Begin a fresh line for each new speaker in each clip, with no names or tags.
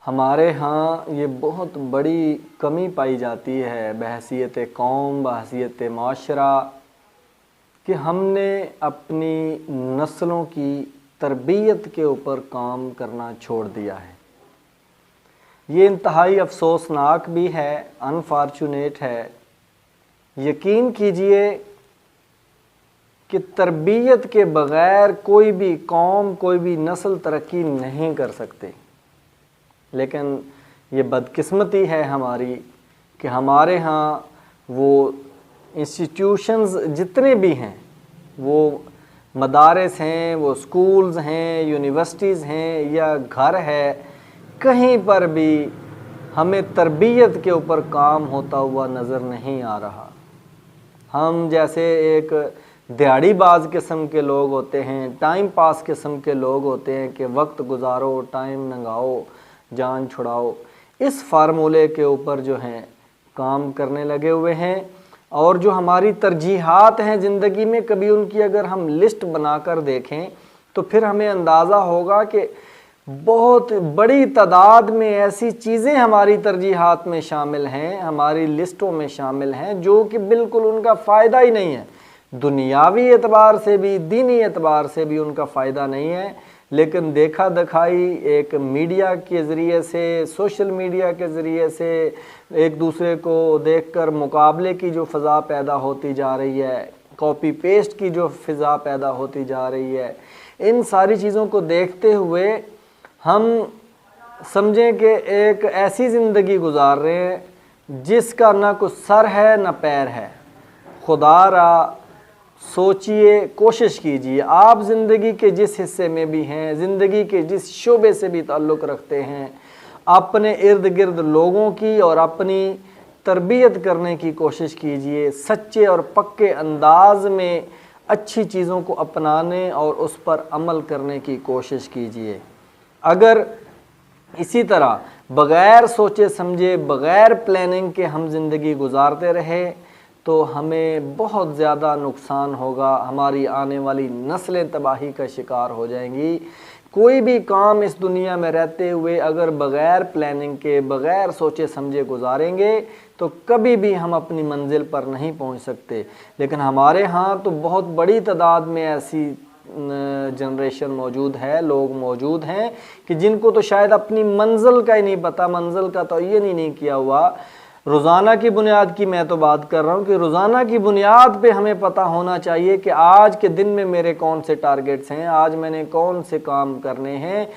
हमारे यहाँ ये बहुत बड़ी कमी पाई जाती है बहैसियत कौम, बहैसियत माशरा, कि हमने अपनी नस्लों की तरबियत के ऊपर काम करना छोड़ दिया है। ये इंतहाई अफसोसनाक भी है, अनफॉर्चुनेट है। यकीन कीजिए कि तरबियत के बग़ैर कोई भी कौम, कोई भी नस्ल तरक्की नहीं कर सकते। लेकिन ये बदकिस्मती है हमारी कि हमारे यहाँ वो इंस्टीट्यूशंस जितने भी हैं, वो मदारस हैं, वो स्कूल्स हैं, यूनिवर्सिटीज़ हैं या घर है, कहीं पर भी हमें तरबियत के ऊपर काम होता हुआ नज़र नहीं आ रहा। हम जैसे एक दिहाड़ीबाज किस्म के लोग होते हैं, टाइम पास किस्म के लोग होते हैं कि वक्त गुजारो, टाइम लंघाओ, जान छुड़ाओ, इस फार्मूले के ऊपर जो हैं काम करने लगे हुए हैं। और जो हमारी तरजीहात हैं ज़िंदगी में, कभी उनकी अगर हम लिस्ट बनाकर देखें तो फिर हमें अंदाज़ा होगा कि बहुत बड़ी तादाद में ऐसी चीज़ें हमारी तरजीहात में शामिल हैं, हमारी लिस्टों में शामिल हैं, जो कि बिल्कुल उनका फ़ायदा ही नहीं है। दुनियावी एतबार से भी, दीनी एतबार से भी उनका फ़ायदा नहीं है। लेकिन देखा दिखाई एक मीडिया के ज़रिए से, सोशल मीडिया के ज़रिए से एक दूसरे को देखकर मुकाबले की जो फ़ज़ा पैदा होती जा रही है, कॉपी पेस्ट की जो फ़ज़ा पैदा होती जा रही है, इन सारी चीज़ों को देखते हुए हम समझें कि एक ऐसी ज़िंदगी गुजार रहे हैं जिसका ना कुछ सर है ना पैर है। खुदारा सोचिए, कोशिश कीजिए, आप ज़िंदगी के जिस हिस्से में भी हैं, ज़िंदगी के जिस शोबे से भी ताल्लुक़ रखते हैं, अपने इर्द गिर्द लोगों की और अपनी तरबियत करने की कोशिश कीजिए। सच्चे और पक्के अंदाज में अच्छी चीज़ों को अपनाने और उस पर अमल करने की कोशिश कीजिए। अगर इसी तरह बग़ैर सोचे समझे, बग़ैर प्लानिंग के हम ज़िंदगी गुजारते रहे तो हमें बहुत ज़्यादा नुकसान होगा, हमारी आने वाली नस्लें तबाही का शिकार हो जाएंगी। कोई भी काम इस दुनिया में रहते हुए अगर बग़ैर प्लानिंग के, बग़ैर सोचे समझे गुजारेंगे तो कभी भी हम अपनी मंजिल पर नहीं पहुंच सकते। लेकिन हमारे यहाँ तो बहुत बड़ी तादाद में ऐसी जनरेशन मौजूद है, लोग मौजूद हैं कि जिनको तो शायद अपनी मंजिल का ही नहीं पता, मंजिल का तो ये नहीं किया हुआ। रोज़ाना की बुनियाद की मैं तो बात कर रहा हूँ कि रोज़ाना की बुनियाद पे हमें पता होना चाहिए कि आज के दिन में मेरे कौन से टारगेट्स हैं, आज मैंने कौन से काम करने हैं,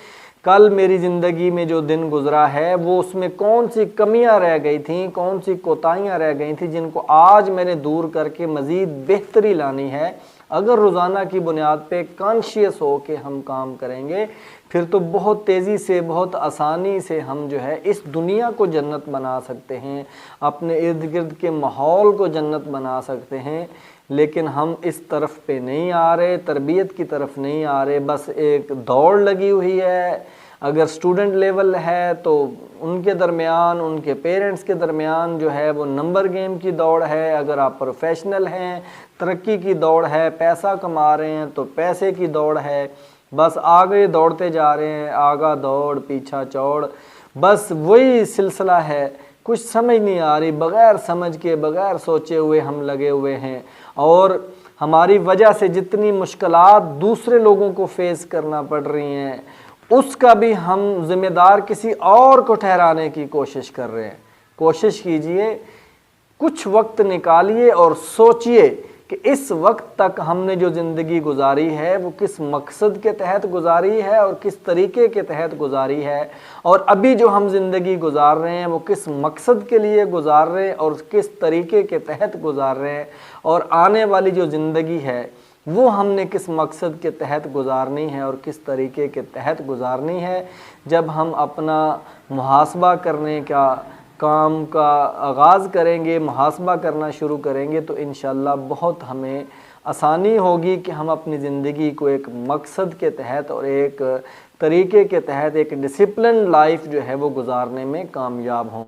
कल मेरी ज़िंदगी में जो दिन गुज़रा है वो उसमें कौन सी कमियां रह गई थी, कौन सी कोताहियां रह गई थी, जिनको आज मैंने दूर करके मज़ीद बेहतरी लानी है। अगर रोज़ाना की बुनियाद पे कॉन्शियस हो के हम काम करेंगे फिर तो बहुत तेज़ी से, बहुत आसानी से हम जो है इस दुनिया को जन्नत बना सकते हैं, अपने इर्द गिर्द के माहौल को जन्नत बना सकते हैं। लेकिन हम इस तरफ पे नहीं आ रहे, तरबियत की तरफ नहीं आ रहे, बस एक दौड़ लगी हुई है। अगर स्टूडेंट लेवल है तो उनके दरमियान, उनके पेरेंट्स के दरमियान जो है वो नंबर गेम की दौड़ है। अगर आप प्रोफेशनल हैं, तरक्की की दौड़ है, पैसा कमा रहे हैं तो पैसे की दौड़ है। बस आगे दौड़ते जा रहे हैं, आगा दौड़ पीछा चौड़, बस वही सिलसिला है। कुछ समझ नहीं आ रही, बग़ैर समझ के, बग़ैर सोचे हुए हम लगे हुए हैं। और हमारी वजह से जितनी मुश्किलात दूसरे लोगों को फेस करना पड़ रही हैं उसका भी हम ज़िम्मेदार किसी और को ठहराने की कोशिश कर रहे हैं। कोशिश कीजिए, कुछ वक्त निकालिए और सोचिए कि इस वक्त तक हमने जो ज़िंदगी गुजारी है वो किस मकसद के तहत गुजारी है और किस तरीके के तहत गुजारी है, और अभी जो हम ज़िंदगी गुजार रहे हैं वो किस मकसद के लिए गुजार रहे हैं और किस तरीके के तहत गुजार रहे हैं, और आने वाली जो ज़िंदगी है वो हमने किस मकसद के तहत गुजारनी है और किस तरीके के तहत गुजारनी है। जब हम अपना मुहासबा करने का काम का आगाज़ करेंगे, मुहासबा करना शुरू करेंगे तो इंशाअल्लाह बहुत हमें आसानी होगी कि हम अपनी ज़िंदगी को एक मकसद के तहत और एक तरीके के तहत, एक डिसिप्लिन लाइफ जो है वो गुजारने में कामयाब हों।